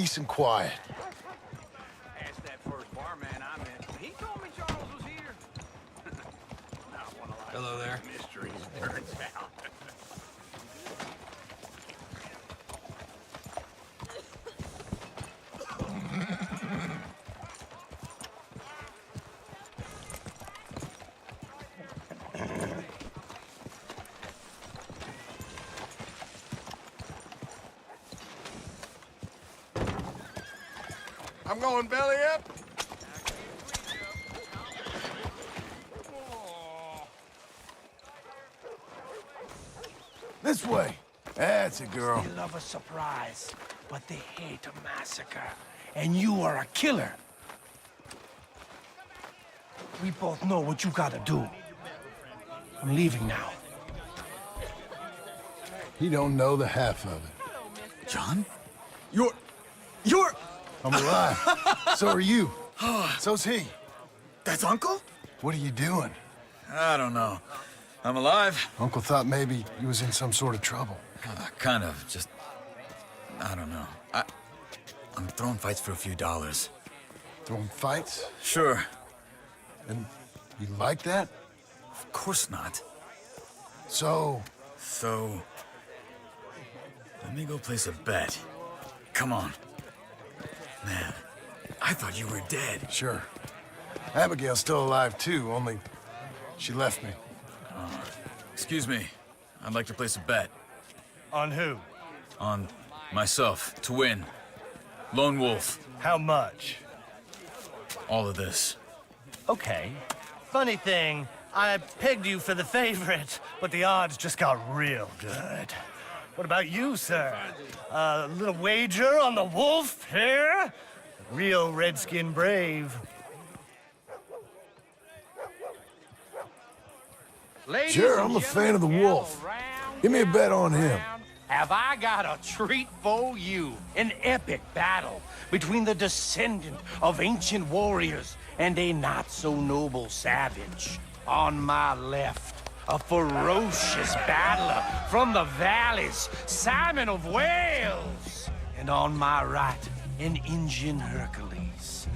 peace and quiet. Asked that first barman I met. He told me Charles was here. Not one of like Hello there. mysteries turns out. I'm going belly up. This way. That's a girl. They love a surprise, but they hate a massacre. And you are a killer. We both know what you gotta do. I'm leaving now. He don't know the half of it. John? You're... I'm alive. So are you. So's he. That's Uncle? What are you doing? I don't know. I'm alive. Uncle thought maybe he was in some sort of trouble. Kind of, just... I don't know. I'm throwing fights for a few dollars. Throwing fights? Sure. And you like that? Of course not. So, let me go place a bet. Come on. Man, I thought you were dead. sure. Abigail's still alive too, only she left me. Excuse me. I'd like to place a bet. On who? On myself, to win. Lone Wolf. How much? All of this. Okay. Funny thing, I pegged you for the favorite, but the odds just got real good. What about you, sir? A little wager on the wolf here? Real redskin brave. Ladies Sure, and I'm a fan of the gentlemen, wolf. gather round, Give me a bet on gather him. round. Have I got a treat for you? An epic battle between the descendant of ancient warriors and a not-so-noble savage. On my left, a ferocious battler from the valleys, Simon of Wales. And on my right, an Indian Hercules.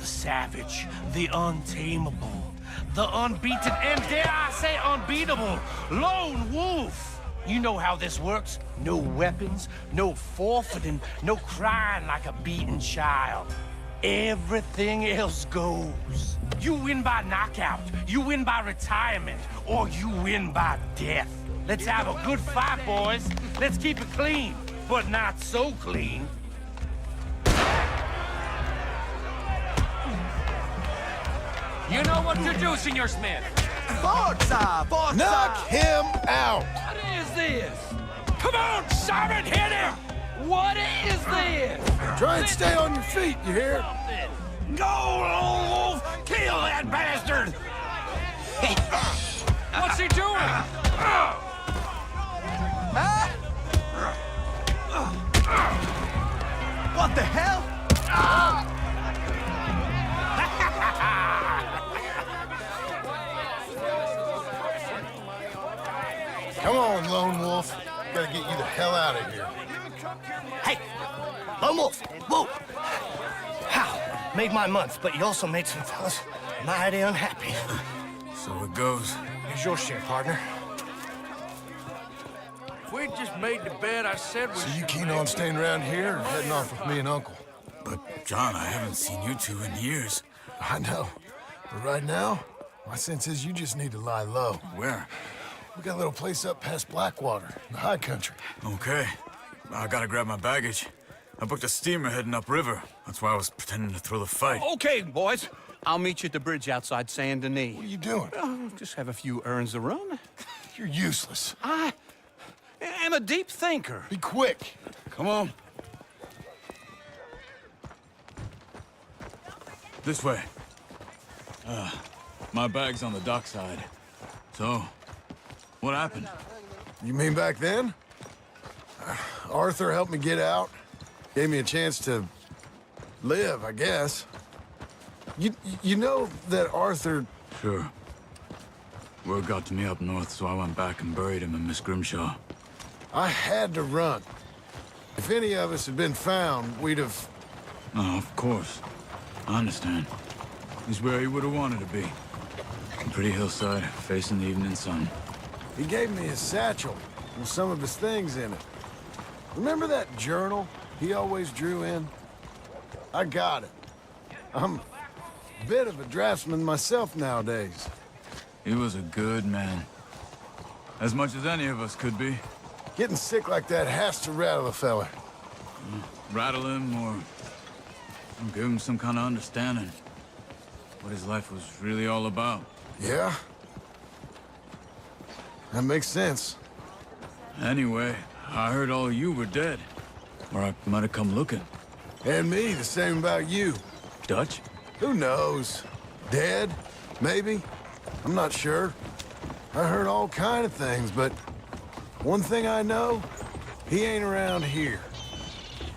The savage, the untamable, the unbeaten, and dare I say unbeatable, Lone Wolf. You know how this works. No weapons, no forfeiting, no crying like a beaten child. Everything else goes. You win by knockout, you win by retirement, or you win by death. Let's have a good fight, boys. Let's keep it clean, but not so clean. You know what to do, Senor Smith. Forza! Forza! Knock him out! What is this? Come on, Simon, hit him! What is this? Try and stay on your feet, you hear? Go, Lone Wolf! Kill that bastard! What's he doing? What the hell? Come on, Lone Wolf. Gotta get you the hell out of here. Hey! Lone Wolf! Whoa! How? Made my month, but you also made some fellas mighty unhappy. So it goes. Here's your share, partner. We just made the bed I said we So you keen on staying around here or heading off with me and Uncle? But, John, I haven't seen you two in years. I know. But right now, my sense is you just need to lie low. Where? We got a little place up past Blackwater, in the high country. Okay. I gotta grab my baggage. I booked a steamer heading upriver. That's why I was pretending to throw the fight. Okay, boys. I'll meet you at the bridge outside Saint Denis. What are you doing? Oh, just have a few errands to run. You're useless. I am a deep thinker. Be quick. Come on. This way. My bag's on the dockside. So, what happened? You mean back then? Arthur helped me get out. Gave me a chance to live, I guess. You know that Arthur... Sure. Word got to me up north, so I went back and buried him in Miss Grimshaw. I had to run. If any of us had been found, we'd have... Oh, of course. I understand. He's where he would have wanted to be. A pretty hillside, facing the evening sun. He gave me his satchel with some of his things in it. Remember that journal he always drew in? I got it. I'm a bit of a draftsman myself nowadays. He was a good man. As much as any of us could be. Getting sick like that has to rattle a fella. Rattle him or give him some kind of understanding. What his life was really all about. Yeah? That makes sense. Anyway, I heard all you were dead. Or I might have come looking. And me, the same about you. Dutch? Who knows? Dead? Maybe? I'm not sure. I heard all kind of things, but one thing I know, he ain't around here.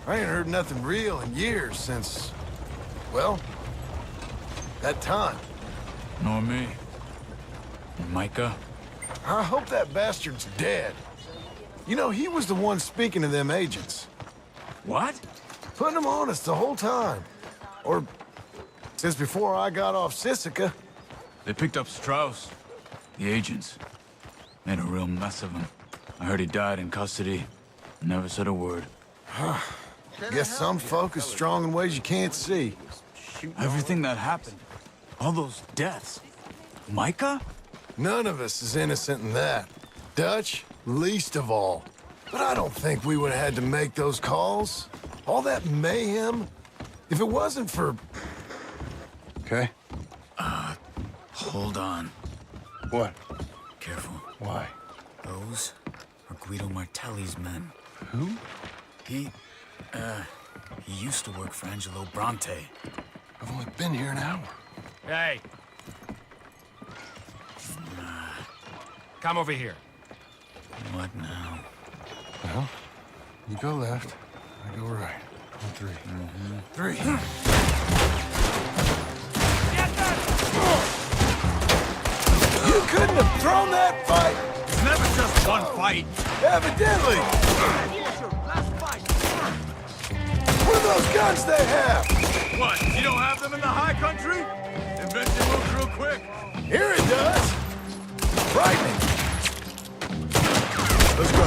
I ain't heard nothing real in years since, well, that time. Nor me. And Micah? I hope that bastard's dead. You know, he was the one speaking to them agents. What? Putting them on us the whole time. Or since before I got off Sisika. They picked up Strauss. The agents. Made a real mess of him. I heard he died in custody. Never said a word. Guess some folk are strong in ways you can't see. Everything that happened. All those deaths. Micah? None of us is innocent in that. Dutch, least of all. But I don't think we would have had to make those calls. All that mayhem. If it wasn't for... Okay. Hold on. What? Careful. Why? Those are Guido Martelli's men. Who? He used to work for Angelo Bronte. I've only been here an hour. Hey. Come over here. What now? Well, you go left, I go right. On three. Three. You couldn't have thrown that fight! It's never just one fight. Evidently! What are those guns they have? What? You don't have them in the high country? Invention moves real quick. Here it does! Frightening! Let's go.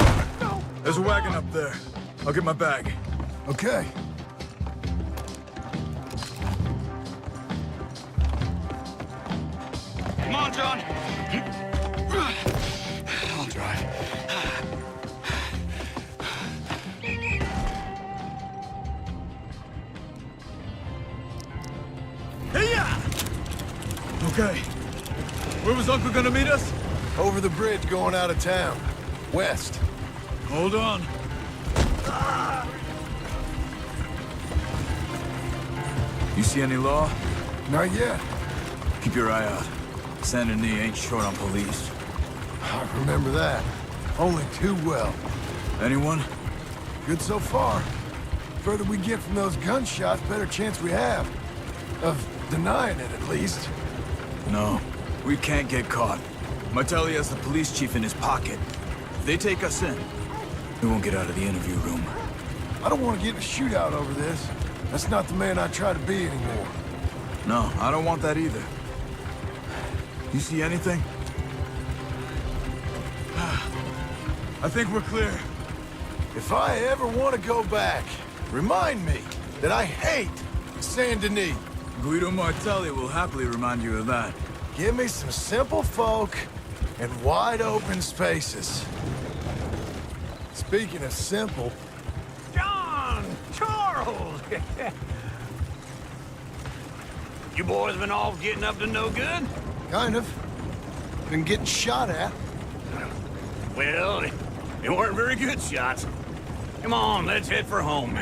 There's a wagon up there. I'll get my bag. Okay. Come on, John. I'll drive. Hey-ya! Okay. Where was Uncle gonna meet us? Over the bridge going out of town. West. Hold on. You see any law? Not yet. Keep your eye out. Saint Denis ain't short on police. I remember that. Only too well. Anyone? Good so far. Further we get from those gunshots, better chance we have. Of denying it, at least. No. We can't get caught. Martelli has the police chief in his pocket. If they take us in, we won't get out of the interview room. I don't want to get in a shootout over this. That's not the man I try to be anymore. No, I don't want that either. You see anything? I think we're clear. If I ever want to go back, remind me that I hate Saint Denis. Guido Martelli will happily remind you of that. Give me some simple folk and wide open spaces. Speaking of simple, John! Charles! You boys been all getting up to no good? kind of. Been getting shot at. Well, they weren't very good shots. Come on, let's head for home.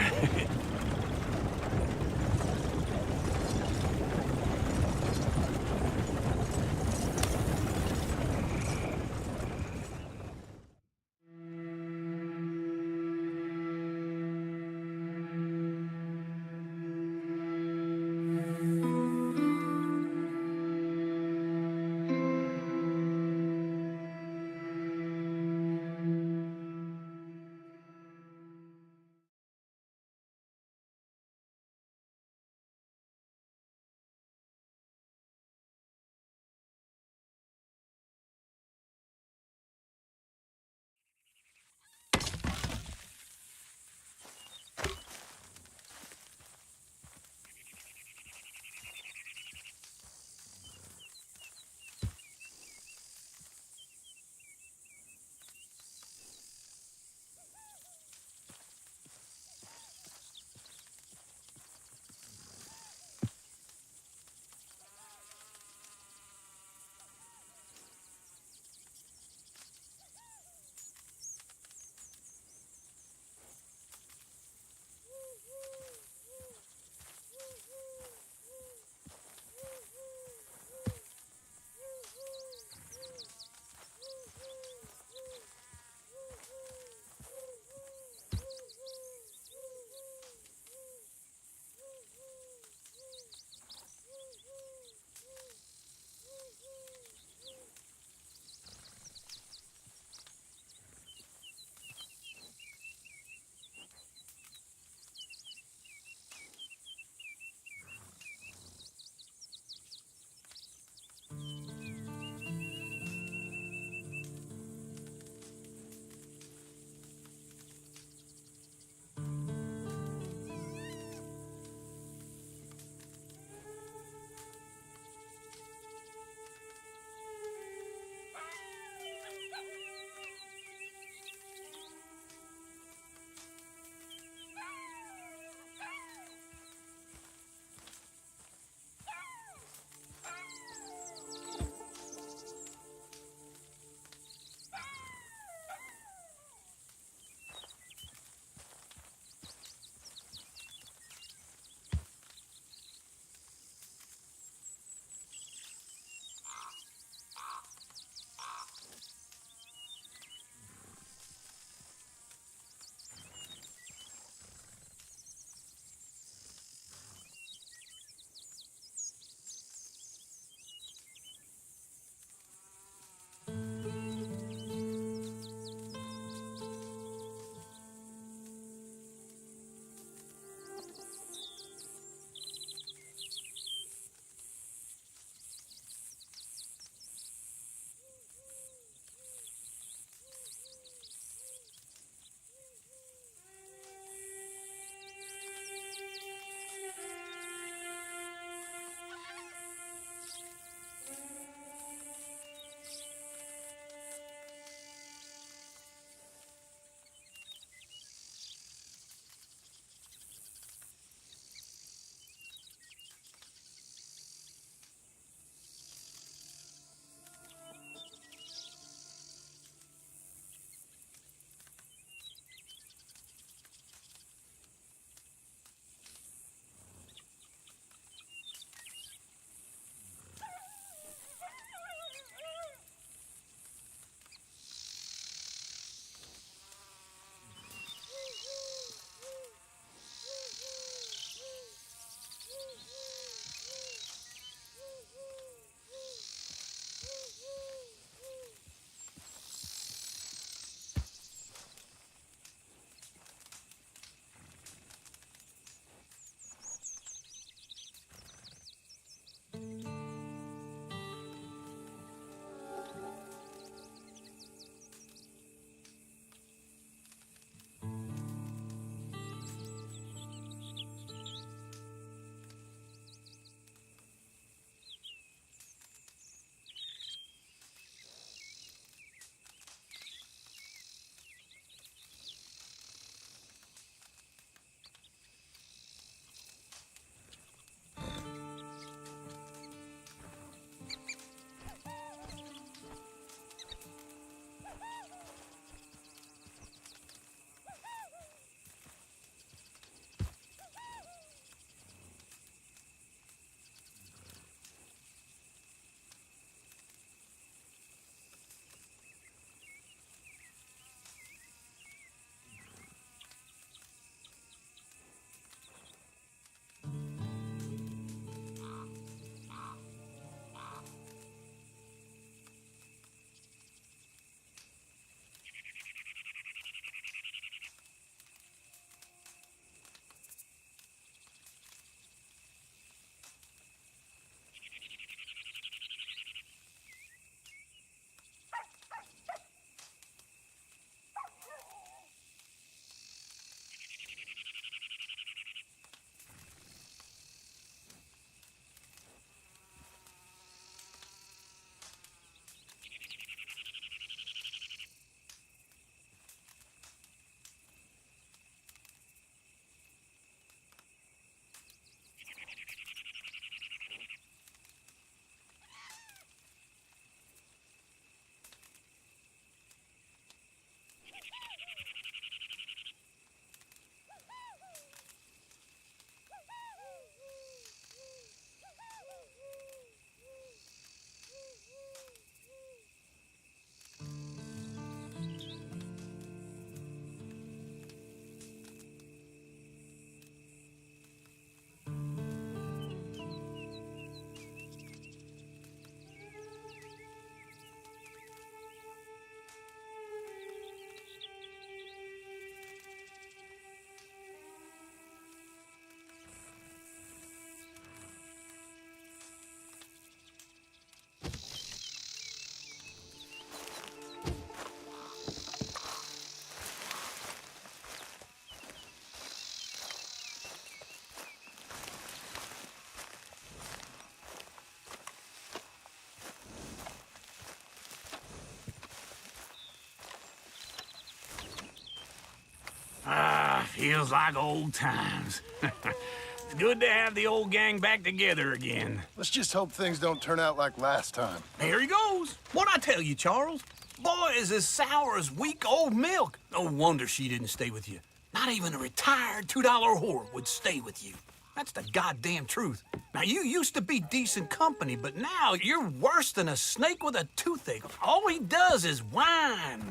Feels like old times. It's good to have the old gang back together again. Let's just hope things don't turn out like last time. There he goes. What'd I tell you, Charles? Boy is as sour as week-old milk. No wonder she didn't stay with you. Not even a retired $2 whore would stay with you. That's the goddamn truth. Now, you used to be decent company, but now you're worse than a snake with a toothache. All he does is whine.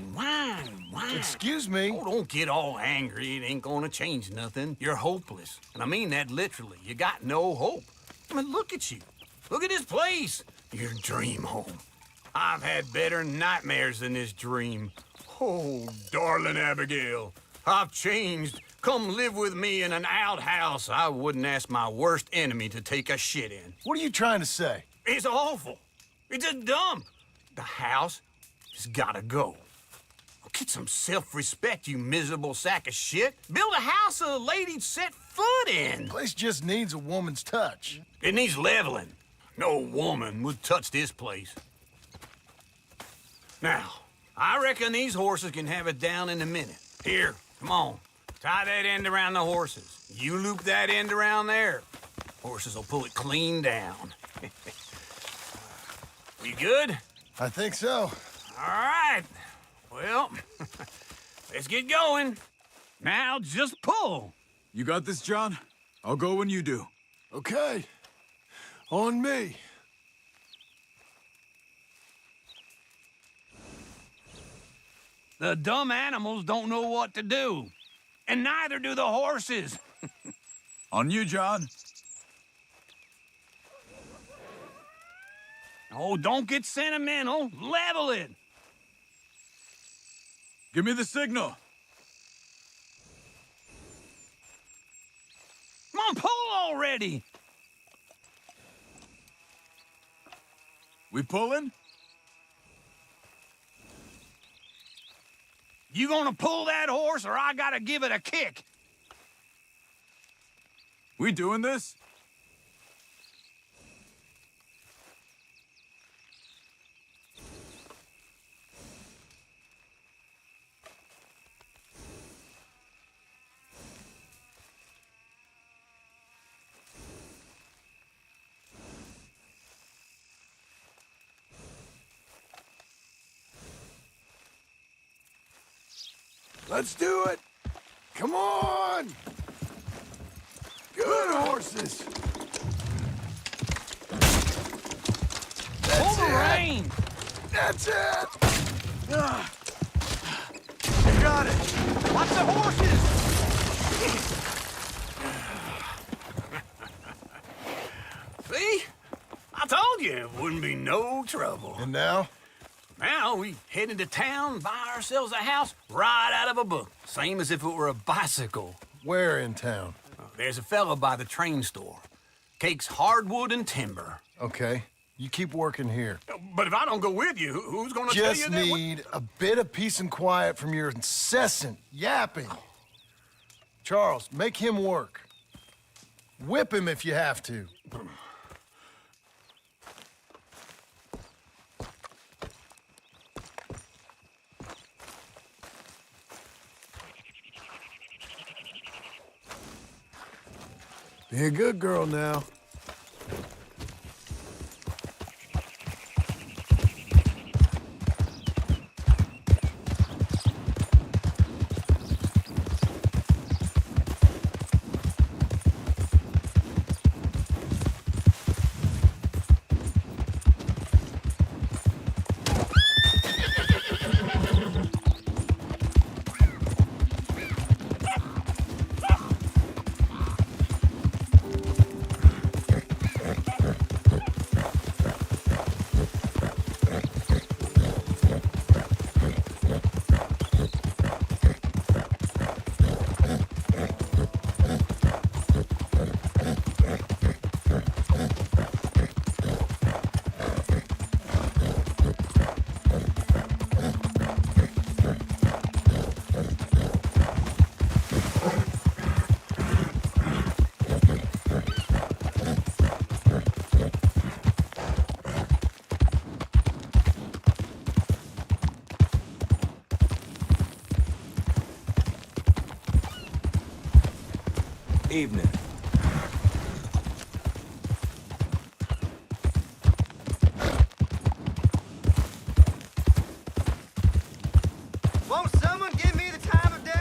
Excuse me? Oh, don't get all angry. It ain't gonna change nothing. You're hopeless. And I mean that literally. You got no hope. I mean, look at you. Look at this place. Your dream home. I've had better nightmares than this dream. Oh, darling Abigail, I've changed. Come live with me in an outhouse I wouldn't ask my worst enemy to take a shit in. What are you trying to say? It's awful. It's a dump. The house has gotta go. Get some self-respect, you miserable sack of shit. Build a house a lady'd set foot in. Place just needs a woman's touch. It needs leveling. No woman would touch this place. Now, I reckon these horses can have it down in a minute. Here, come on. Tie that end around the horses. You loop that end around there. Horses will pull it clean down. We good? I think so. All right. Well, let's get going. Now just pull. You got this, John? I'll go when you do. Okay. On me. The dumb animals don't know what to do. And neither do the horses. On you, John. Oh, don't get sentimental. Level it. Give me the signal. Come on, pull already. We pulling? You gonna pull that horse or I gotta give it a kick? We doing this? Let's do it. Come on. Good horses. Pull the rein. That's it. You got it. Watch the horses. See? I told you it wouldn't be no trouble. And now? Now we head into town, buy ourselves a house right out of a book. Same as if it were a bicycle. Where in town? There's a fella by the train store. Cakes hardwood and timber. Okay. You keep working here. But if I don't go with you, who's gonna tell you Just that? need a bit of peace and quiet from your incessant yapping. Charles, make him work. Whip him if you have to. Be a good girl now. Evening. Won't someone give me the time of day?